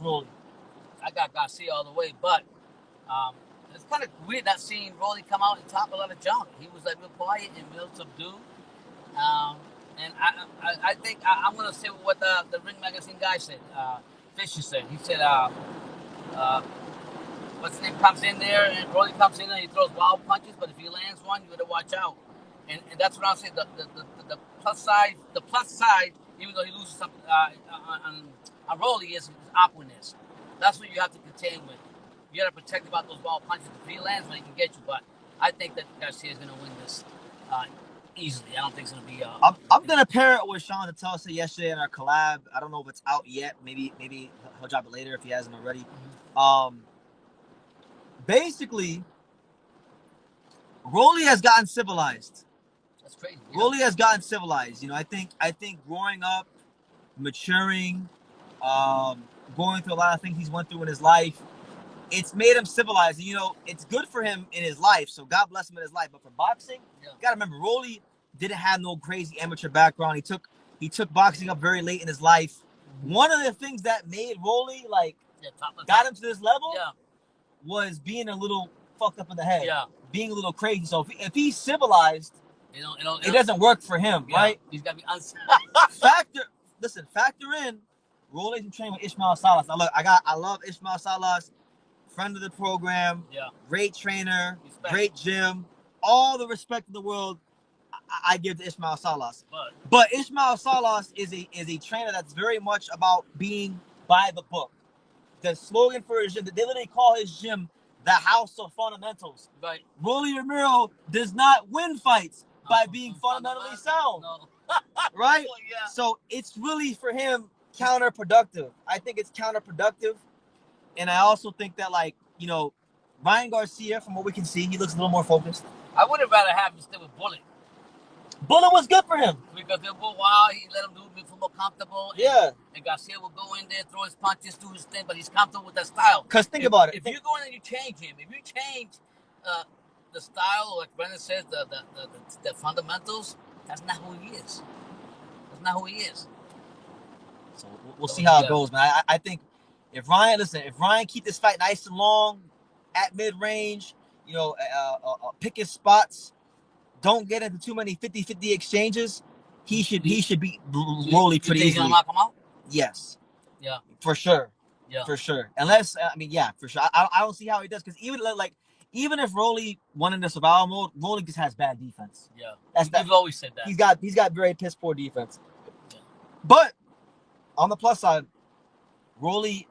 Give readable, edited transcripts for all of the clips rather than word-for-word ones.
Rolly. I got Garcia all the way, but it's kind of weird not seeing Rolly come out and talk a lot of junk. He was like real quiet and real subdued. Um, and I think I'm gonna say what the Ring Magazine guy said. Fisher said. He said, uh, what's his name comes in there and Rolly comes in and he throws wild punches, but if he lands one, you gotta watch out. And that's what I'm saying. The plus side, even though he loses some on Rolly is awkwardness. That's what you have to contain with. You got to protect about those wild punches. If he lands one, he can get you. But I think that Garcia is going to win this easily. I don't think it's going to be. I'm going to pair it with Sean Tatel said yesterday in our collab. I don't know if it's out yet. Maybe he'll drop it later if he hasn't already. Basically, Rolly has gotten civilized. That's crazy. Yeah. Rolly has gotten civilized. You know, I think growing up, maturing, going through a lot of things he's went through in his life, it's made him civilized. And, you know, it's good for him in his life, so God bless him in his life. But for boxing, you gotta remember, Rolly didn't have no crazy amateur background. He took boxing up very late in his life. One of the things that made Rolly got him to this level was being a little fucked up in the head, being a little crazy. So if he's civilized, it doesn't work for him, right? He's got to be factor in Rolly's training with Ismail Salas. Now look, I love Ismail Salas, friend of the program, great trainer, great gym, all the respect in the world I give to Ismail Salas. But Ismail Salas is a trainer that's very much about being by the book. The slogan for his gym, they literally call his gym the House of Fundamentals. Right. Rolly Romero does not win fights by being fundamentally sound. No. Right? So it's really for him counterproductive. I think it's counterproductive. And I also think that, like, you know, Ryan Garcia, from what we can see, he looks a little more focused. I would have rather have him still with Bullet. Bullet was good for him. Because for a while, he let him be more comfortable. And Garcia will go in there, throw his punches, do his thing, but he's comfortable with that style. Because think about it. If you go in and you change him, if you change the style, or like Brendan says, the fundamentals, that's not who he is. That's not who he is. So we'll see how it goes, man. I think if Ryan keep this fight nice and long, at mid-range, you know, pick his spots, don't get into too many 50-50 exchanges, he should beat Rolly pretty easily. You think he's gonna knock him out? Yes. Yeah. For sure. Yeah. For sure. Unless, for sure. I don't see how he does, because even if Rolly won in the survival mode, Rolly just has bad defense. Yeah. You've always said that. He's got very piss poor defense. Yeah. But on the plus side, Rolly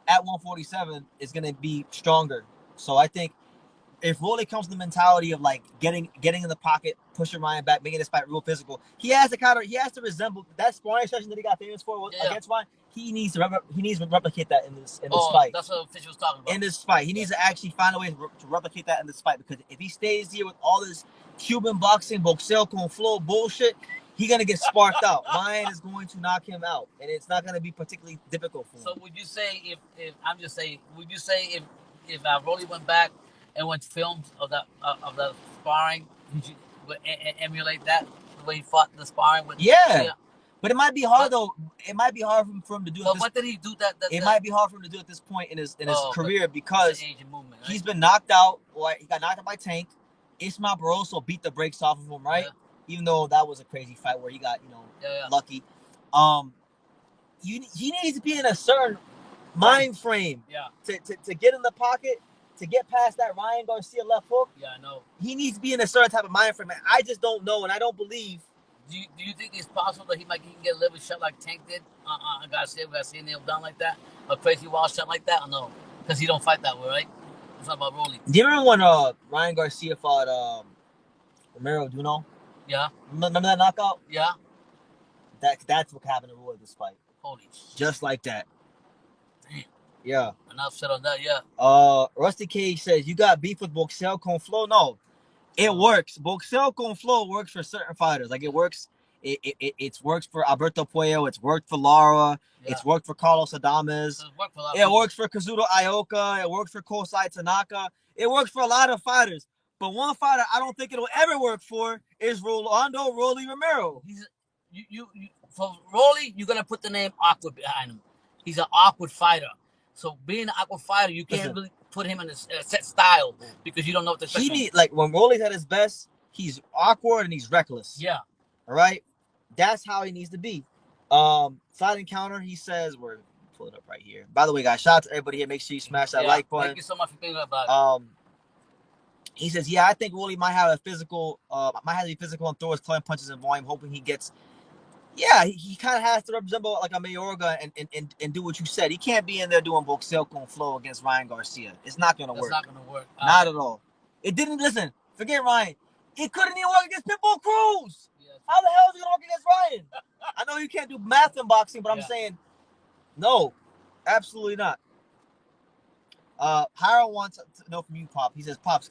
at 147 is going to be stronger. So I think if Rolly comes to the mentality of like getting in the pocket, pushing Ryan back, making this fight real physical, he has to resemble that sparring session that he got famous for against Ryan. He needs to replicate that in this fight. That's what Fisher was talking about. In this fight, he needs to actually find a way to replicate that in this fight, because if he stays here with all this Cuban boxing, boxeo con flow bullshit, he's gonna get sparked out. Ryan is going to knock him out, and it's not gonna be particularly difficult for him. So would you say if Rolly went back and went films of the sparring, would emulate that the way he fought the sparring with? Yeah. But it might be hard though. It might be hard for him to do. But what did he do? It might be hard for him to do at this point in his career, because movement, right? He's been knocked out. Or he got knocked out by Tank. Ismael Barroso beat the brakes off of him, right? Yeah. Even though that was a crazy fight where he got lucky. He needs to be in a certain mind frame. To get in the pocket, to get past that Ryan Garcia left hook. Yeah, I know. He needs to be in a certain type of mind frame. I just don't know, and I don't believe. Do you think it's possible that he can get a liver shot like Tank did on Garcia nailed down like that? A crazy wild shot like that? Or no? Because he don't fight that way, right? It's not about Rolly. Do you remember when Ryan Garcia fought Romero? Do you know? Yeah. Remember that knockout? Yeah. That's what happened to Roy this fight. Holy shit. Just like that. Damn. Yeah. Enough said on that, yeah. Rusty Cage says, you got beef with boxeo con flow? No. It works. Boxeo con flow works for certain fighters. Like, it works. It's works for Alberto Puello. It's worked for Lara. Yeah. It's worked for Carlos Adames. It works for Kazuto Ioka. It works for Kosai Tanaka. It works for a lot of fighters. But one fighter I don't think it'll ever work for is Rolando Rolly Romero. For Rolly, you're gonna put the name awkward behind him. He's an awkward fighter. So being an aqua fighter, you can't Listen. really put him in a set style because you don't know what to expect. He need, like, when Rolly's at his best, he's awkward and he's reckless. Yeah. All right? That's how he needs to be. Side encounter, he says, we're pull it up right here. By the way, guys, shout out to everybody here. Make sure you smash that like button. Thank you so much for thinking about it. He says, yeah, I think Rolly might have a physical, and throw his clubbing punches in volume, hoping he gets. Yeah, he kind of has to resemble like a Mayorga and do what you said. He can't be in there doing Boxelco and flow against Ryan Garcia. It's not going to work. It's not going to work. Not at all. It didn't, listen, forget Ryan. It couldn't even work against Pitbull Cruz. Yeah. How the hell is it going to work against Ryan? I know you can't do math in boxing, but I'm saying, no, absolutely not. Hiram wants to know from you, Pop. He says, Pops,